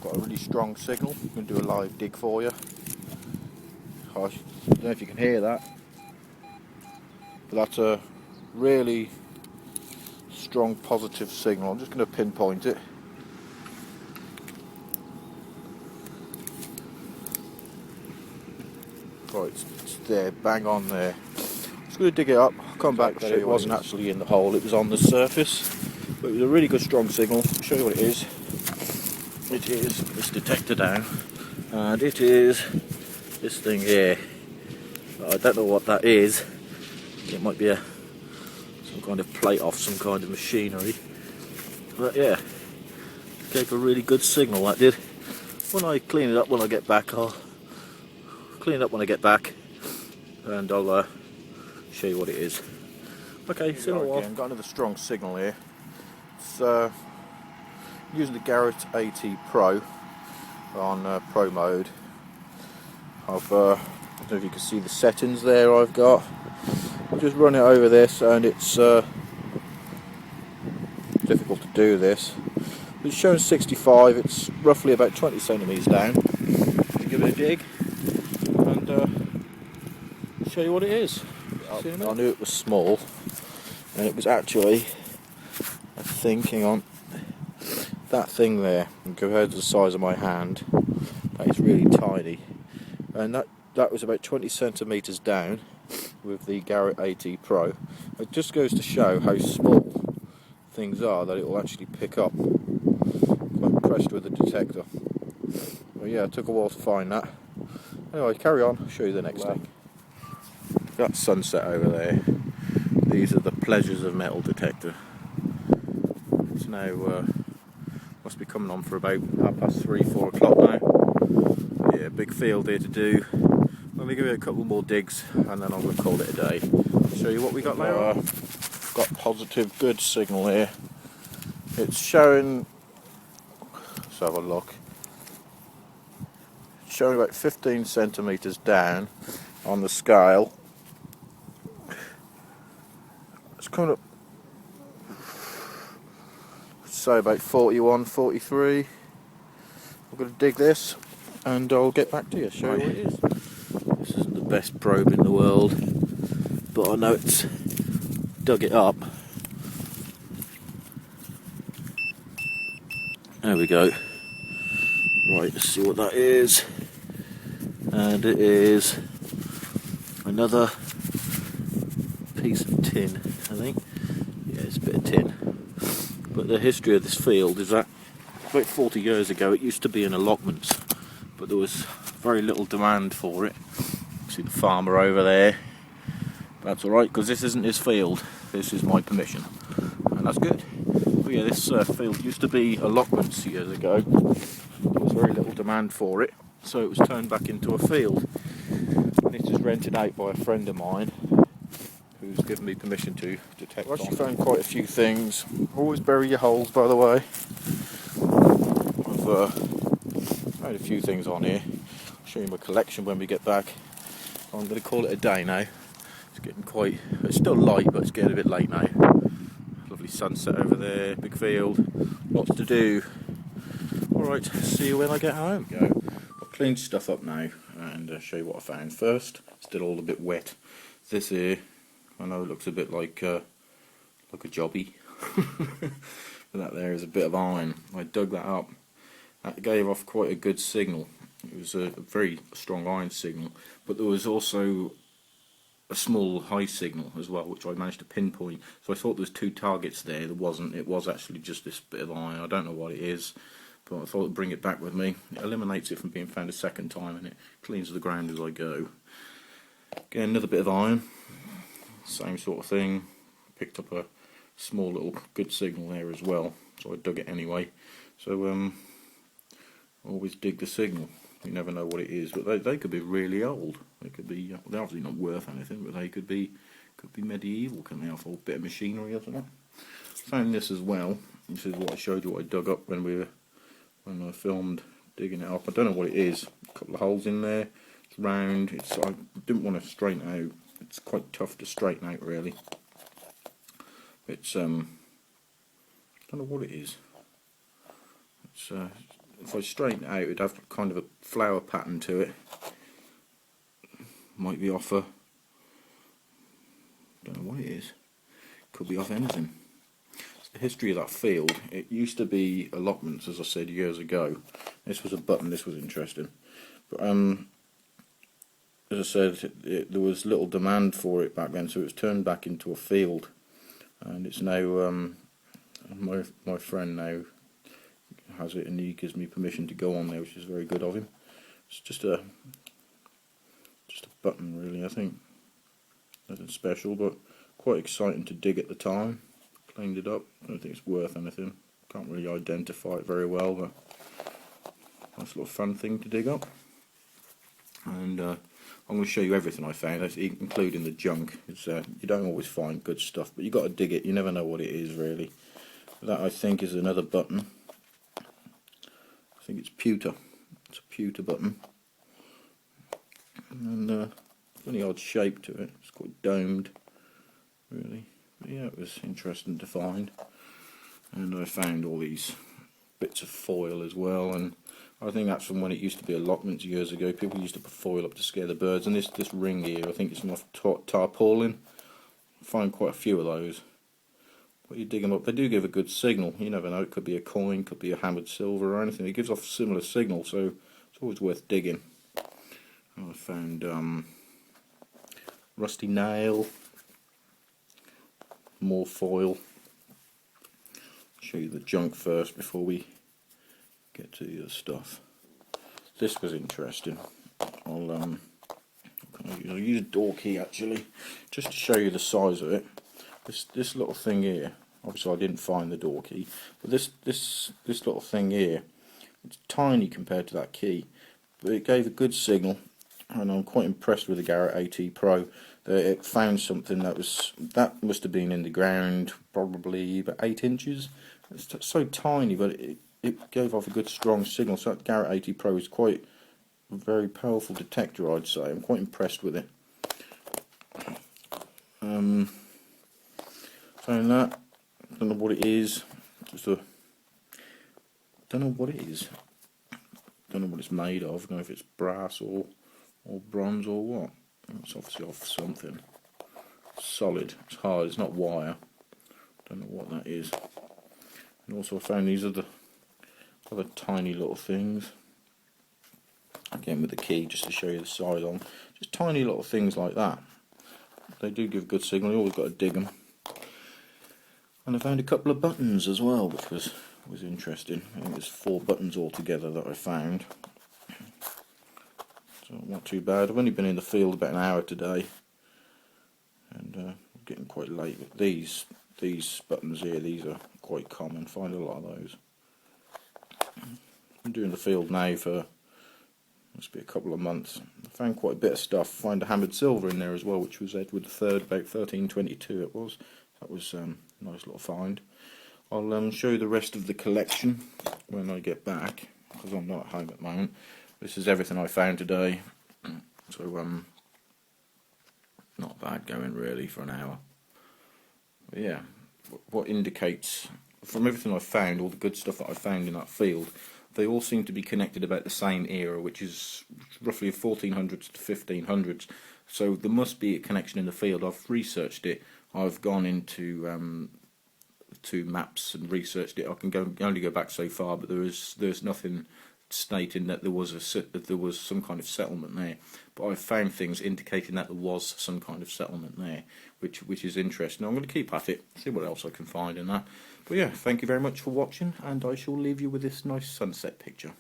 got a really strong signal. I'm going to do a live dig for you. I don't know if you can hear that, but that's a really strong positive signal. I'm just going to pinpoint it. Right, it's there, bang on there. Just going to dig it up. I'll come back. It wasn't actually in the hole, it was on the surface, but it was a really good strong signal. I'll show you what it is. It is this detector down, and it is this thing here. I don't know what that is. It might be some kind of plate off some kind of machinery, but yeah, gave a really good signal, that did. When I clean it up when I get back, I'll clean it up when I get back, and I'll show you what it is. Okay, so again, got another strong signal here. It's using the Garrett AT Pro on Pro mode. I don't know if you can see the settings there I've got. I'll just run it over this, and it's difficult to do this. It's showing 65, it's roughly about 20 centimetres down. Give it a dig and show you what it is. I knew it was small, and it was actually, I think, hang on, that thing there, compared to the size of my hand, that is really tiny, and that was about 20 centimetres down with the Garrett AT Pro. It just goes to show how small things are that it will actually pick up. Quite impressed with the detector. Well, yeah, it took a while to find that. Anyway, carry on, I'll show you the next thing. That sunset over there, these are the pleasures of metal detector. It's now must be coming on for about 3:30, 4 o'clock now. Yeah, big field here to do. Let me give it a couple more digs and then I'm going to call it a day. I'll show you what we got now. Got positive good signal here. It's showing, let's have a look. It's showing about 15 centimetres down on the scale. It's coming up, say about 41, 43. I'm going to dig this and I'll get back to you, show you what it is. This isn't the best probe in the world, but I know it's dug it up. There we go. Right, let's see what that is. And it is another piece of tin, I think. Yeah, it's a bit of tin. But the history of this field is that about 40 years ago it used to be in allotments, but there was very little demand for it. See the farmer over there. That's alright, because this isn't his field, this is my permission, and that's good. But yeah, this field used to be allotments years ago. There was very little demand for it, so it was turned back into a field. And it is rented out by a friend of mine who's given me permission to detect. I've actually found quite a few things. Always bury your holes, by the way. I've found a few things on here. I'll show you my collection when we get back. I'm going to call it a day now. It's getting quite, it's still light, but it's getting a bit late now. Lovely sunset over there, big field, lots to do. Alright, see you when I get home. Go. I've cleaned stuff up now and show you what I found. First, still all a bit wet. This here, I know it looks a bit like a jobby, but that there is a bit of iron. I dug that up. That gave off quite a good signal. It was a very strong iron signal, but there was also a small high signal as well, which I managed to pinpoint. So I thought there was two targets there. There wasn't. It was actually just this bit of iron. I don't know what it is, but I thought I'd bring it back with me. It eliminates it from being found a second time, and it cleans the ground as I go. Again, another bit of iron. Same sort of thing. Picked up a small little good signal there as well, so I dug it anyway. So always dig the signal. You never know what it is, but they could be really old. They could be they're obviously not worth anything, but they could be medieval. Can they? Off a bit of machinery or something. Found this as well. This is what I showed you. What I dug up when I filmed digging it up. I don't know what it is. A couple of holes in there. It's round. I didn't want to straighten out. It's quite tough to straighten out, really. It's I don't know what it is. It's if I straighten it out, it'd have kind of a flower pattern to it. Might be off a, don't know what it is. Could be off anything. It's the history of that field. It used to be allotments, as I said years ago. This was a button. This was interesting. But as I said, there was little demand for it back then, so it was turned back into a field, and it's now my friend now has it, and he gives me permission to go on there, which is very good of him. It's just a button, really. I think nothing special, but quite exciting to dig at the time. Cleaned it up. I don't think it's worth anything. Can't really identify it very well, but nice little fun thing to dig up. And I'm going to show you everything I found, including the junk. It's, you don't always find good stuff, but you've got to dig it. You never know what it is, really. That, I think, is another button. I think it's pewter. It's a pewter button. And funny odd shape to it. It's quite domed, really. But yeah, it was interesting to find. And I found all these bits of foil as well, and I think that's from when it used to be allotments years ago. People used to put foil up to scare the birds, and this ring here, I think it's from tarpaulin. I find quite a few of those. But you dig them up, they do give a good signal. You never know, it could be a coin, could be a hammered silver or anything. It gives off a similar signal, so it's always worth digging. I found rusty nail, more foil. I'll show you the junk first before we get to the other stuff. This was interesting. I'll use a door key actually, just to show you the size of it. This little thing here. Obviously, I didn't find the door key, but this little thing here, it's tiny compared to that key, but it gave a good signal, and I'm quite impressed with the Garrett AT Pro. That it found something that must have been in the ground, probably about 8 inches. It's so tiny, but it gave off a good strong signal. So that Garrett AT Pro is quite a very powerful detector, I'd say. I'm quite impressed with it. Saying that, don't know what it is. Don't know what it is. Don't know what it's made of. Don't know if it's brass or bronze or what. It's obviously off something. Solid. It's hard. It's not wire. Don't know what that is. And also I found these other tiny little things. Again with the key, just to show you the size on. Just tiny little things like that. They do give good signal. You always got to dig them. And I found a couple of buttons as well, which was interesting. I think there's 4 buttons altogether that I found. So not too bad. I've only been in the field about an hour today, and getting quite late. But these buttons here, these are quite common. Find a lot of those. I'm doing the field now for must be a couple of months. I found quite a bit of stuff. Find a hammered silver in there as well, which was Edward III, about 1322 it was. That was a nice little find. I'll show you the rest of the collection when I get back, because I'm not at home at the moment. This is everything I found today. So not bad going really for an hour. But yeah, what indicates, from everything I've found, all the good stuff that I found in that field, they all seem to be connected about the same era, which is roughly 1400s to 1500s. So there must be a connection in the field. I've researched it. I've gone into to maps and researched it. I can only go back so far, but there's nothing stating that there was some kind of settlement there. But I've found things indicating that there was some kind of settlement there, which is interesting. I'm going to keep at it, see what else I can find in that. But yeah, thank you very much for watching, and I shall leave you with this nice sunset picture.